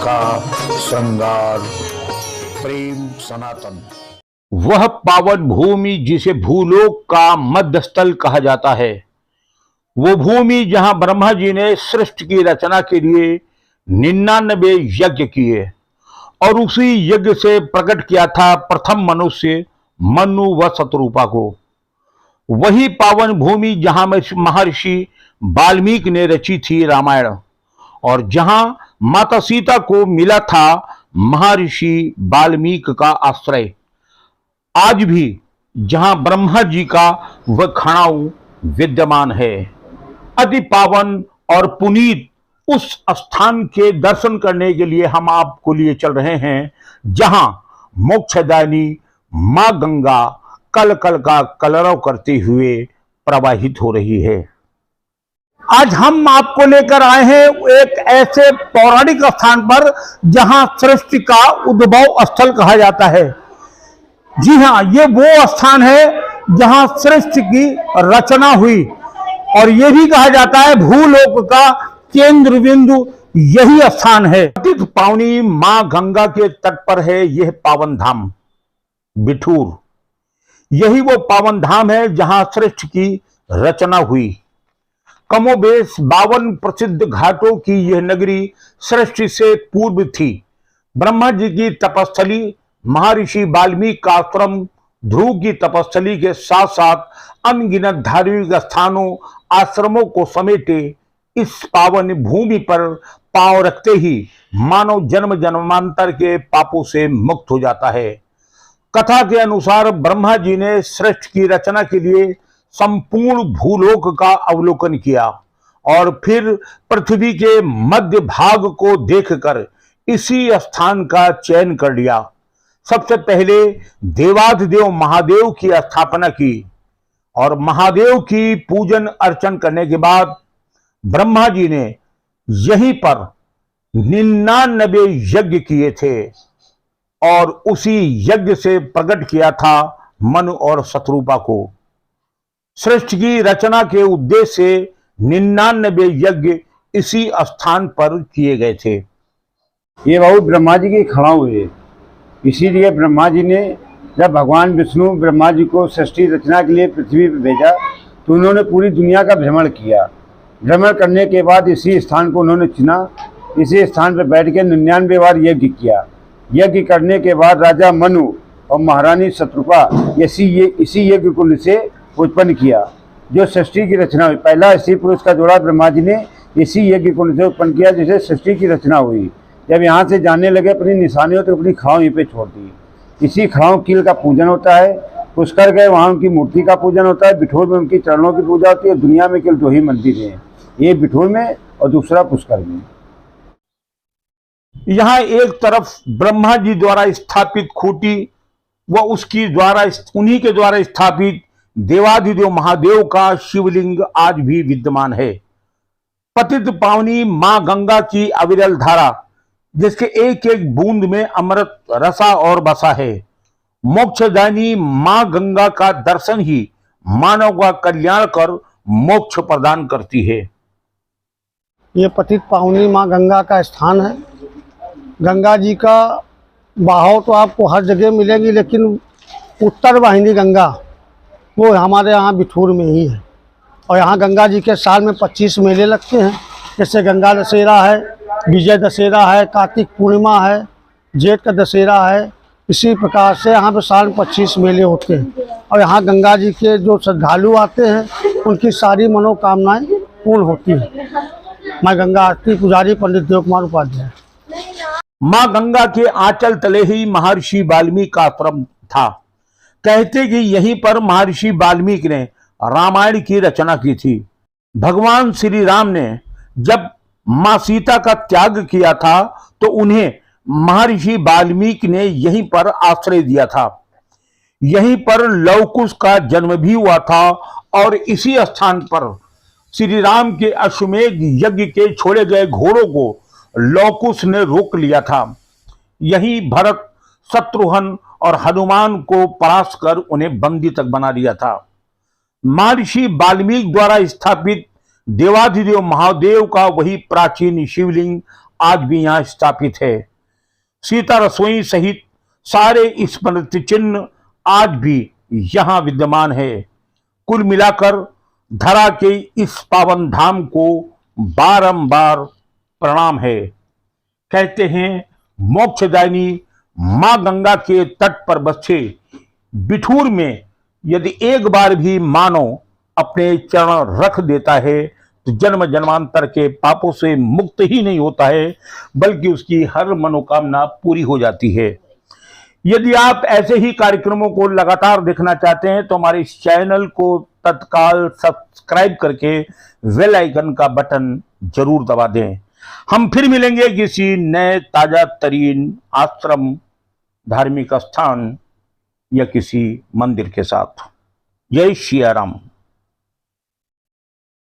का श्रृंगार प्रेम सनातन। वह पावन भूमि जिसे भूलोक का मध्यस्थल कहा जाता है, वो भूमि जहां ब्रह्मा जी ने सृष्टि की रचना के लिए 99 यज्ञ किए और उसी यज्ञ से प्रकट किया था प्रथम मनुष्य मनु व शतरूपा को। वही पावन भूमि जहां महर्षि वाल्मीकि ने रची थी रामायण और जहां माता सीता को मिला था महर्षि वाल्मीकि का आश्रय। आज भी जहां ब्रह्मा जी का वह खड़ाऊ विद्यमान है। अति पावन और पुनीत उस स्थान के दर्शन करने के लिए हम आपको लिए चल रहे हैं जहां मोक्षदायिनी मां गंगा कल कल का कलरव करते हुए प्रवाहित हो रही है। आज हम आपको लेकर आए हैं एक ऐसे पौराणिक स्थान पर जहां सृष्टि का उद्भव स्थल कहा जाता है। जी हां, ये वो स्थान है जहां सृष्टि की रचना हुई और यह भी कहा जाता है भूलोक का केंद्र बिंदु यही स्थान है। पतित पावनी मां गंगा के तट पर है यह पावन धाम बिठूर। यही वो पावन धाम है जहां सृष्टि की रचना हुई। कमोबेश 52 प्रसिद्ध घाटों की यह नगरी सृष्टि से पूर्व थी। ब्रह्मा जी की तपस्थली, महर्षि वाल्मीकि का आश्रम, ध्रुव की तपस्थली के साथ साथ अनगिनत धार्मिक स्थानों आश्रमों को समेटे इस पावन भूमि पर पांव रखते ही मानव जन्म जन्मांतर के पापों से मुक्त हो जाता है। कथा के अनुसार ब्रह्मा जी ने सृष्टि की रचना के लिए संपूर्ण भूलोक का अवलोकन किया और फिर पृथ्वी के मध्य भाग को देखकर इसी स्थान का चयन कर लिया। सबसे पहले देवाधिदेव महादेव की स्थापना की और महादेव की पूजन अर्चन करने के बाद ब्रह्मा जी ने यहीं पर 99 यज्ञ किए थे और उसी यज्ञ से प्रकट किया था मनु और शतरूपा को। सृष्टि की रचना के उद्देश्य से 99 यज्ञ इसी स्थान पर किए गए थे। ये बहुत ब्रह्मा जी की खड़ा हुए, इसीलिए ब्रह्मा जी ने जब भगवान विष्णु ब्रह्मा जी को सृष्टि रचना के लिए पृथ्वी पर भेजा तो उन्होंने पूरी दुनिया का भ्रमण किया। भ्रमण करने के बाद इसी स्थान को उन्होंने चुना। इसी स्थान पर बैठ के 99 बार यज्ञ किया। यज्ञ करने के बाद राजा मनु और महारानी शतरूपा इसी यज्ञ कुंड से उत्पन्न किया जो सृष्टि की रचना हुई। पहला स्त्री पुरुष का जोड़ा ब्रह्मा जी ने इसी यज्ञ कुंड से उत्पन्न किया जिसे सृष्टि की रचना हुई। जब यहाँ से जाने लगे अपनी निशानियों तो अपनी खाओं यहीं पे छोड़ दी। इसी खाओं कील का पूजन होता है। पुष्कर गए वहाँ उनकी मूर्ति का पूजन होता है। बिठूर में उनकी चरणों की पूजा होती है। दुनिया में केवल 2 ही मंदिर हैं, एक बिठूर में और दूसरा पुष्कर में। यहाँ एक तरफ ब्रह्मा जी द्वारा स्थापित खूंटी व उन्हीं के द्वारा स्थापित देवाधिदेव महादेव का शिवलिंग आज भी विद्यमान है। पतित पावनी मां गंगा की अविरल धारा जिसके एक एक बूंद में अमृत रसा और बसा है। मोक्षदायिनी मां गंगा का दर्शन ही मानव का कल्याण कर मोक्ष प्रदान करती है। ये पतित पावनी मां गंगा का स्थान है। गंगा जी का बहाव तो आपको हर जगह मिलेगी, लेकिन उत्तर वाहिनी गंगा वो हमारे यहाँ बिठूर में ही है। और यहाँ गंगा जी के साल में 25 मेले लगते हैं। जैसे गंगा दशहरा है, विजय दशहरा है, कार्तिक पूर्णिमा है, जेठ का दशहरा है। इसी प्रकार से यहाँ पे साल में 25 मेले होते हैं और यहाँ गंगा जी के जो श्रद्धालु आते हैं उनकी सारी मनोकामनाएं पूर्ण होती हैं। मैं गंगा आरती पुजारी पंडित देव कुमार उपाध्याय। मां गंगा के आंचल तले ही महर्षि वाल्मीकि का आश्रम था। कहते कि यहीं पर महर्षि वाल्मीकि ने रामायण की रचना की थी। भगवान श्री राम ने जब मां सीता का त्याग किया था तो उन्हें महर्षि वाल्मीकि ने यहीं पर आश्रय दिया था। यहीं पर लवकुश का जन्म भी हुआ था और इसी स्थान पर श्री राम के अश्वमेध यज्ञ के छोड़े गए घोड़ों को लवकुश ने रोक लिया था। यही भरत, शत्रुघ्न और हनुमान को परास्त कर उन्हें बंदी तक बना दिया था। महर्षि वाल्मीकि द्वारा स्थापित देवाधिदेव महादेव का वही प्राचीन शिवलिंग आज भी यहाँ स्थापित है। सीता रसोई सहित सारे स्मृति चिन्ह आज भी यहाँ विद्यमान है। कुल मिलाकर धरा के इस पावन धाम को बारंबार प्रणाम है। कहते हैं मोक्षदायिनी मां गंगा के तट पर बसे बिठूर में यदि एक बार भी मानव अपने चरण रख देता है तो जन्म जन्मांतर के पापों से मुक्त ही नहीं होता है, बल्कि उसकी हर मनोकामना पूरी हो जाती है। यदि आप ऐसे ही कार्यक्रमों को लगातार देखना चाहते हैं तो हमारे इस चैनल को तत्काल सब्सक्राइब करके बेल आइकन का बटन जरूर दबा दें। हम फिर मिलेंगे किसी नए ताजा तरीन आश्रम, धार्मिक स्थान या किसी मंदिर के साथ। जय श्री राम।